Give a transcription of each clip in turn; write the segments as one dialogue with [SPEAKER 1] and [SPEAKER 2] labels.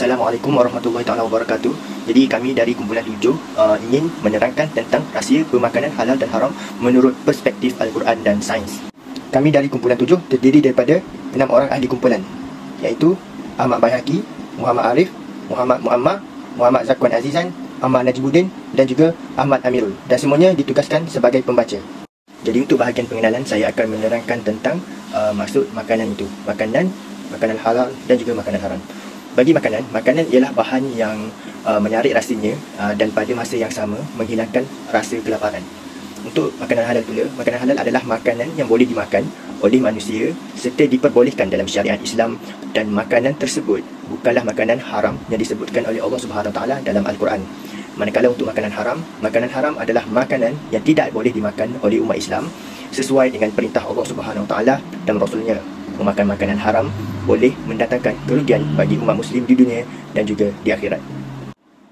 [SPEAKER 1] Assalamualaikum warahmatullahi taala wabarakatuh. Jadi kami dari kumpulan 7 ingin menerangkan tentang rahsia pemakanan halal dan haram menurut perspektif Al-Quran dan sains. Kami dari kumpulan 7 terdiri daripada 6 orang ahli kumpulan, iaitu Ahmad Bayhaqi, Muhammad Arif, Muhammad Muammar, Muhammad Zakwan Azizan, Ahmad Najibuddin dan juga Ahmad Amirul, dan semuanya ditugaskan sebagai pembaca. Jadi untuk bahagian pengenalan, saya akan menerangkan tentang maksud makanan itu, makanan halal dan juga makanan haram. Bagi makanan ialah bahan yang menarik rasanya dan pada masa yang sama menghilangkan rasa kelaparan. Untuk makanan halal pula, makanan halal adalah makanan yang boleh dimakan oleh manusia serta diperbolehkan dalam syariat Islam, dan makanan tersebut bukanlah makanan haram yang disebutkan oleh Allah Subhanahu Wa Taala dalam Al-Quran. Manakala untuk makanan haram adalah makanan yang tidak boleh dimakan oleh umat Islam sesuai dengan perintah Allah Subhanahu Wa Taala dan Rasulnya. Memakan makanan haram boleh mendatangkan kerugian bagi umat Muslim di dunia dan juga di akhirat.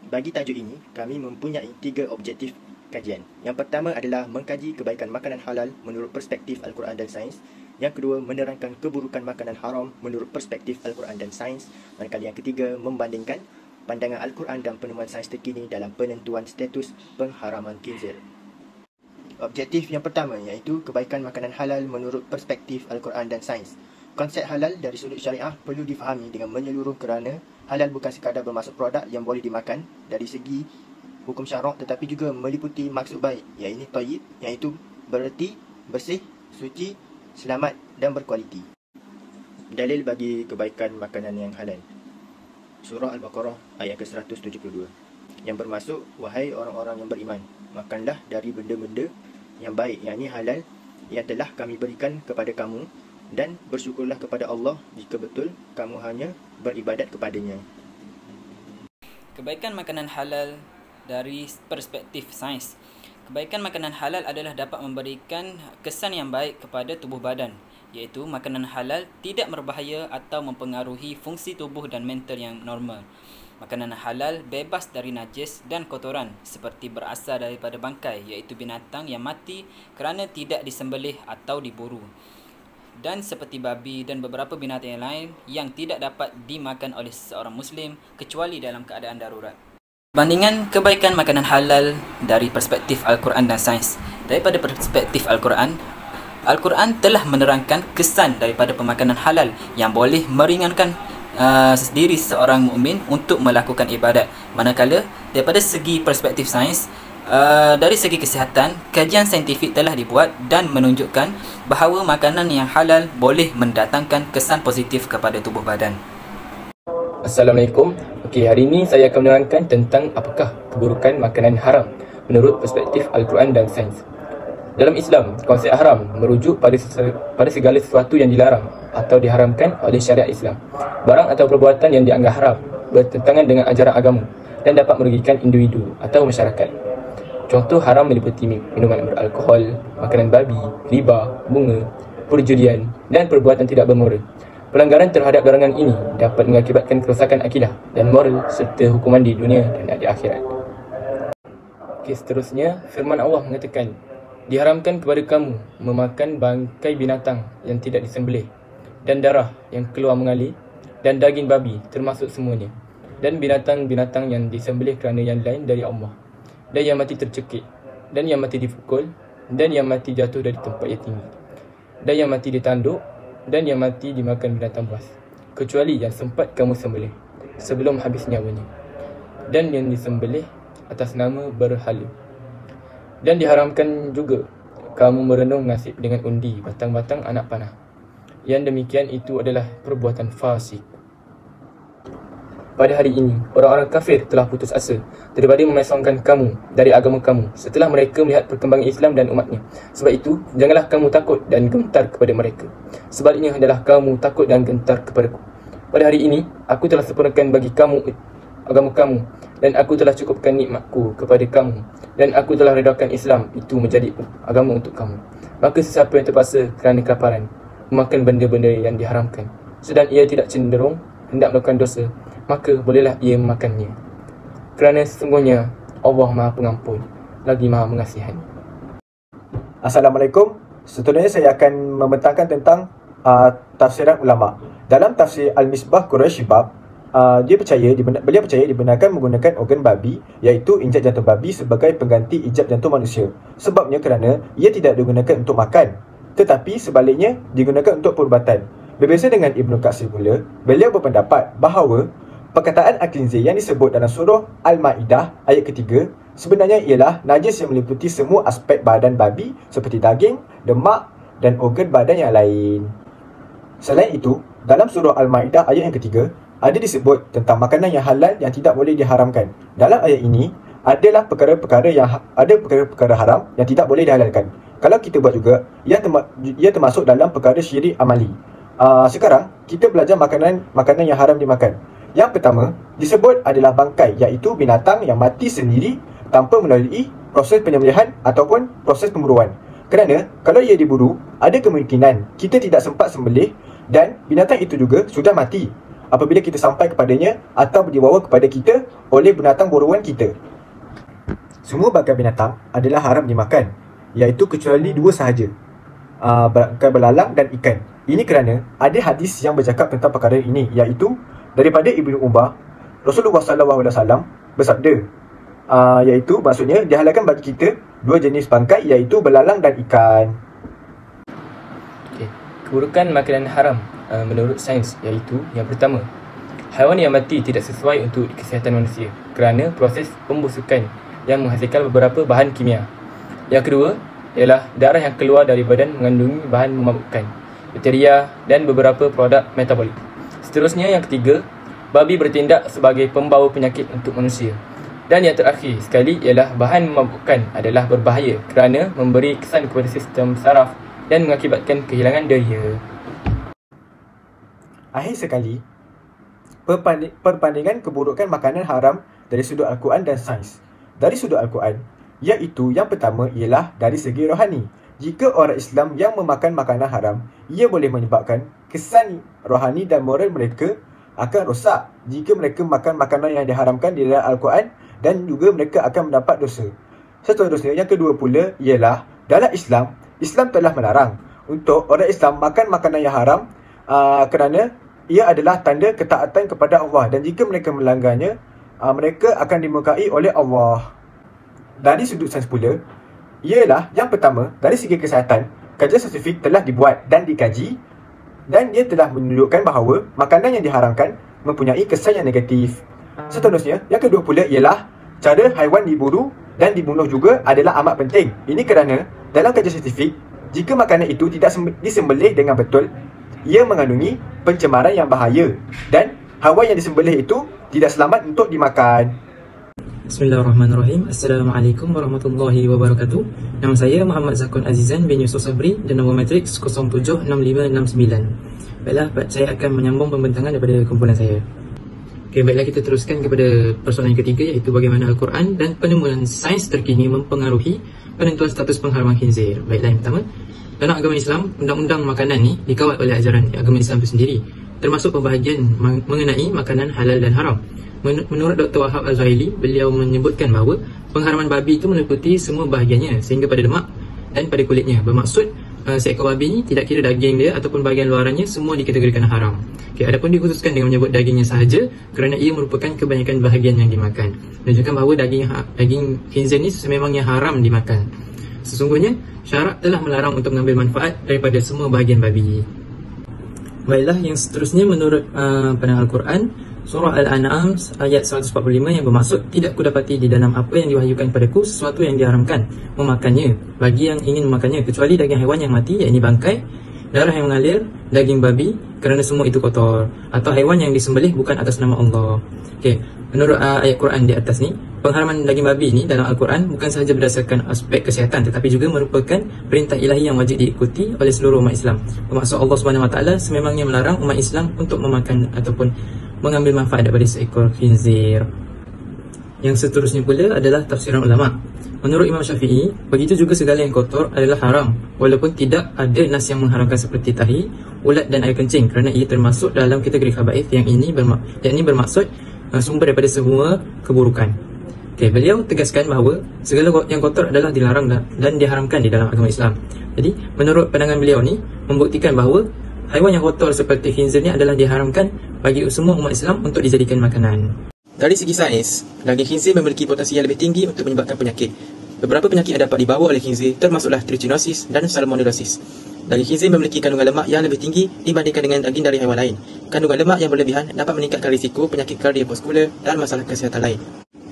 [SPEAKER 1] Bagi tajuk ini, kami mempunyai 3 objektif kajian. Yang pertama adalah mengkaji kebaikan makanan halal menurut perspektif Al-Quran dan sains. Yang kedua, menerangkan keburukan makanan haram menurut perspektif Al-Quran dan sains. Manakala yang ketiga, membandingkan pandangan Al-Quran dan penemuan sains terkini dalam penentuan status pengharaman khinzir. Objektif yang pertama iaitu kebaikan makanan halal menurut perspektif Al-Quran dan sains. Konsep halal dari sudut syariah perlu difahami dengan menyeluruh kerana halal bukan sekadar bermaksud produk yang boleh dimakan dari segi hukum syarak, tetapi juga meliputi maksud baik, iaitu thayyib, iaitu bererti bersih, suci, selamat dan berkualiti. Dalil bagi kebaikan makanan yang halal. Surah Al-Baqarah ayat ke-172 yang bermaksud, wahai orang-orang yang beriman, makanlah dari benda-benda yang baik, yakni halal, yang telah kami berikan kepada kamu, dan bersyukurlah kepada Allah jika betul kamu hanya beribadat kepadanya.
[SPEAKER 2] Kebaikan makanan halal dari perspektif sains. Kebaikan makanan halal adalah dapat memberikan kesan yang baik kepada tubuh badan, iaitu makanan halal tidak berbahaya atau mempengaruhi fungsi tubuh dan mental yang normal. Makanan halal bebas dari najis dan kotoran seperti berasal daripada bangkai, iaitu binatang yang mati kerana tidak disembelih atau diburu, dan seperti babi dan beberapa binatang yang lain yang tidak dapat dimakan oleh seorang Muslim kecuali dalam keadaan darurat. Bandingan kebaikan makanan halal dari perspektif Al-Quran dan sains. Daripada perspektif Al-Quran telah menerangkan kesan daripada pemakanan halal yang boleh meringankan diri seorang mukmin untuk melakukan ibadat. Manakala daripada segi perspektif sains, dari segi kesihatan, kajian saintifik telah dibuat dan menunjukkan bahawa makanan yang halal boleh mendatangkan kesan positif kepada tubuh badan.
[SPEAKER 3] Assalamualaikum. Hari ini saya akan menerangkan tentang apakah keburukan makanan haram menurut perspektif Al-Quran dan sains. Dalam Islam, konsep haram merujuk pada segala sesuatu yang dilarang atau diharamkan oleh syariat Islam. Barang atau perbuatan yang dianggap haram, bertentangan dengan ajaran agama dan dapat merugikan individu atau masyarakat. Contoh haram meliputi minuman beralkohol, makanan babi, riba, bunga, perjudian dan perbuatan tidak bermoral. Pelanggaran terhadap larangan ini dapat mengakibatkan kerosakan akidah dan moral serta hukuman di dunia dan di akhirat. Seterusnya, firman Allah mengatakan, diharamkan kepada kamu memakan bangkai binatang yang tidak disembelih dan darah yang keluar mengalir dan daging babi termasuk semuanya, dan binatang-binatang yang disembelih kerana yang lain dari Allah, dan yang mati tercekik, dan yang mati dipukul, dan yang mati jatuh dari tempat yang tinggi, dan yang mati ditanduk, dan yang mati dimakan binatang buas, kecuali yang sempat kamu sembelih sebelum habis nyawanya, dan yang disembelih atas nama berhala. Dan diharamkan juga kamu merenung nasib dengan undi batang-batang anak panah. Yang demikian itu adalah perbuatan fasik. Pada hari ini, orang-orang kafir telah putus asa daripada memasangkan kamu dari agama kamu setelah mereka melihat perkembangan Islam dan umatnya. Sebab itu, janganlah kamu takut dan gentar kepada mereka. Sebaliknya, hendaklah kamu takut dan gentar kepadaku. Pada hari ini, aku telah sempurnakan bagi kamu agama kamu, dan aku telah cukupkan nikmatku kepada kamu, dan aku telah redakan Islam itu menjadi agama untuk kamu. Maka sesiapa yang terpaksa kerana kelaparan memakan benda-benda yang diharamkan, sedang ia tidak cenderung hendak melakukan dosa, maka bolehlah ia memakannya. Kerana sesungguhnya Allah Maha Pengampun lagi Maha Mengasihani.
[SPEAKER 4] Assalamualaikum. Seterusnya saya akan membentangkan tentang tafsiran ulama. Dalam tafsir Al-Misbah Quraisy Bab beliau percaya dibenarkan menggunakan organ babi, iaitu injak jantung babi sebagai pengganti injak jantung manusia. Sebabnya kerana ia tidak digunakan untuk makan, tetapi sebaliknya digunakan untuk perubatan. Berbeza dengan Ibn Katsir pula, beliau berpendapat bahawa perkataan al-khinzir yang disebut dalam surah Al-Ma'idah ayat ketiga sebenarnya ialah najis yang meliputi semua aspek badan babi seperti daging, lemak dan organ badan yang lain. Selain itu, dalam surah Al-Ma'idah ayat yang ketiga ada disebut tentang makanan yang halal yang tidak boleh diharamkan. Dalam ayat ini adalah perkara-perkara haram yang tidak boleh dihalalkan. Kalau kita buat juga, ia termasuk dalam perkara syirik amali. Sekarang kita belajar makanan yang haram dimakan. Yang pertama disebut adalah bangkai, iaitu binatang yang mati sendiri tanpa melalui proses penyembelihan ataupun proses pemburuan. Kerana kalau ia diburu, ada kemungkinan kita tidak sempat sembelih dan binatang itu juga sudah mati apabila kita sampai kepadanya atau dibawa kepada kita oleh binatang buruan kita. Semua bangkai binatang adalah haram dimakan, iaitu kecuali dua sahaja, bangkai belalang dan ikan. Ini kerana ada hadis yang bercakap tentang perkara ini, iaitu daripada Ibnu Umar, Rasulullah SAW bersabda, iaitu maksudnya dihalalkan bagi kita dua jenis bangkai, iaitu belalang dan ikan.
[SPEAKER 3] Keburukan makanan haram menurut sains iaitu yang pertama, haiwan yang mati tidak sesuai untuk kesihatan manusia kerana proses pembusukan yang menghasilkan beberapa bahan kimia. Yang kedua ialah darah yang keluar dari badan mengandungi bahan memabukkan, bakteria dan beberapa produk metabolik. Seterusnya yang ketiga, babi bertindak sebagai pembawa penyakit untuk manusia. Dan yang terakhir sekali ialah bahan memabukkan adalah berbahaya kerana memberi kesan kepada sistem saraf dan mengakibatkan kehilangan daya.
[SPEAKER 4] Akhir sekali, perbandingan keburukan makanan haram dari sudut Al-Quran dan sains. Dari sudut Al-Quran, iaitu yang pertama ialah dari segi rohani. Jika orang Islam yang memakan makanan haram, ia boleh menyebabkan kesan rohani dan moral mereka akan rosak jika mereka makan makanan yang diharamkan di dalam Al-Quran, dan juga mereka akan mendapat dosa. Seterusnya, yang kedua pula ialah dalam Islam telah melarang untuk orang Islam makan makanan yang haram kerana ia adalah tanda ketaatan kepada Allah, dan jika mereka melanggarnya, mereka akan dimurkai oleh Allah. Dari sudut sains pula ialah yang pertama, dari segi kesihatan, kajian saintifik telah dibuat dan dikaji, dan dia telah menunjukkan bahawa makanan yang diharamkan mempunyai kesan yang negatif. Seterusnya, yang kedua pula ialah cara haiwan diburu dan dibunuh juga adalah amat penting. Ini kerana dalam kajian saintifik, jika makanan itu tidak disembelih dengan betul, ia mengandungi pencemaran yang bahaya dan haiwan yang disembelih itu tidak selamat untuk dimakan.
[SPEAKER 3] Bismillahirrahmanirrahim. Assalamualaikum warahmatullahi wabarakatuh. Nama saya Muhammad Zakun Azizan bin Yusuf Sabri dan nombor matriks 076569. Baiklah, saya akan menyambung pembentangan daripada kumpulan saya. Okey, baiklah, kita teruskan kepada persoalan yang ketiga, iaitu bagaimana Al-Quran dan penemuan sains terkini mempengaruhi penentuan status pengharaman khinzir. Baiklah, yang pertama, dalam agama Islam, undang-undang makanan ni dikawal oleh ajaran agama Islam itu sendiri, termasuk pembahagian mengenai makanan halal dan haram. Menurut Dr. Wahab Al-Zuhaili, beliau menyebutkan bahawa pengharaman babi itu meliputi semua bahagiannya sehingga pada lemak dan pada kulitnya. Bermaksud seekor babi ini tidak kira daging dia ataupun bahagian luarannya, semua dikategorikan haram. Okay, adapun dikhususkan dengan menyebut dagingnya sahaja kerana ia merupakan kebanyakan bahagian yang dimakan, menunjukkan bahawa daging khinzir ni sememangnya haram dimakan. Sesungguhnya syarak telah melarang untuk mengambil manfaat daripada semua bahagian babi. Baiklah, yang seterusnya menurut pandangan Al-Quran, surah Al-An'am ayat 145 yang bermaksud, tidak kudapati di dalam apa yang diwahyukan padaku sesuatu yang diharamkan memakannya bagi yang ingin memakannya, kecuali daging haiwan yang mati, iaitu bangkai, darah yang mengalir, daging babi, kerana semua itu kotor, atau haiwan yang disembelih bukan atas nama Allah. Okey, menurut ayat Quran di atas ni, pengharaman daging babi ni dalam Al-Quran bukan sahaja berdasarkan aspek kesihatan, tetapi juga merupakan perintah ilahi yang wajib diikuti oleh seluruh umat Islam. Bermaksud Allah SWT sememangnya melarang umat Islam untuk memakan ataupun mengambil manfaat daripada seekor khinzir. Yang seterusnya pula adalah tafsiran ulama. Menurut Imam Syafi'i, begitu juga segala yang kotor adalah haram, walaupun tidak ada nas yang mengharamkan seperti tahi, ulat dan air kencing, kerana ia termasuk dalam kategori khaba'ith yang ini bermaksud sumber daripada semua keburukan. Okay, beliau tegaskan bahawa segala yang kotor adalah dilarang dan diharamkan di dalam agama Islam. Jadi menurut pandangan beliau ni membuktikan bahawa haiwan yang kotor seperti khinzir ni adalah diharamkan bagi semua umat Islam untuk dijadikan makanan.
[SPEAKER 5] Dari segi sains, daging khinzir memiliki potensi yang lebih tinggi untuk menyebabkan penyakit. Beberapa penyakit yang dapat dibawa oleh khinzir termasuklah trichinosis dan salmonellosis. Daging khinzir memiliki kandungan lemak yang lebih tinggi dibandingkan dengan daging dari haiwan lain. Kandungan lemak yang berlebihan dapat meningkatkan risiko penyakit kardiovaskular dan masalah kesihatan lain.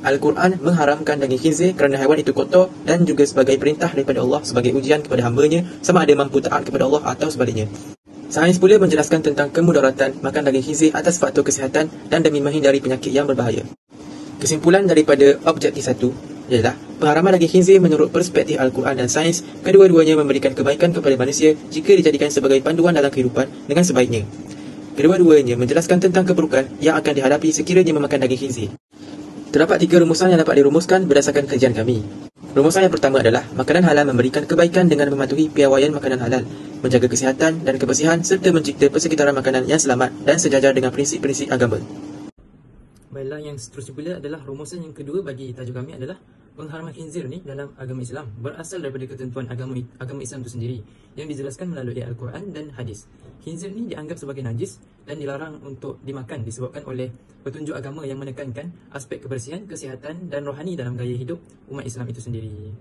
[SPEAKER 5] Al-Quran mengharamkan daging khinzir kerana haiwan itu kotor dan juga sebagai perintah daripada Allah sebagai ujian kepada hamba-Nya sama ada mampu taat kepada Allah atau sebaliknya. Sains pula menjelaskan tentang kemudaratan makan daging khinzir atas faktor kesihatan dan demi menghindari penyakit yang berbahaya. Kesimpulan daripada objektif 1 ialah pengharaman daging khinzir menurut perspektif Al-Quran dan sains, kedua-duanya memberikan kebaikan kepada manusia jika dijadikan sebagai panduan dalam kehidupan dengan sebaiknya. Kedua-duanya menjelaskan tentang keburukan yang akan dihadapi sekiranya memakan daging khinzir. Terdapat 3 rumusan yang dapat dirumuskan berdasarkan kajian kami. Rumusan yang pertama adalah makanan halal memberikan kebaikan dengan mematuhi piawaian makanan halal, menjaga kesihatan dan kebersihan serta mencipta persekitaran makanan yang selamat dan sejajar dengan prinsip-prinsip agama.
[SPEAKER 3] Baiklah, yang seterusnya pula adalah rumusan yang kedua bagi tajuk kami adalah pengharaman khinzir ni dalam agama Islam berasal daripada ketentuan agama Islam itu sendiri yang dijelaskan melalui Al-Quran dan hadis. Khinzir ni dianggap sebagai najis dan dilarang untuk dimakan disebabkan oleh petunjuk agama yang menekankan aspek kebersihan, kesihatan dan rohani dalam gaya hidup umat Islam itu sendiri.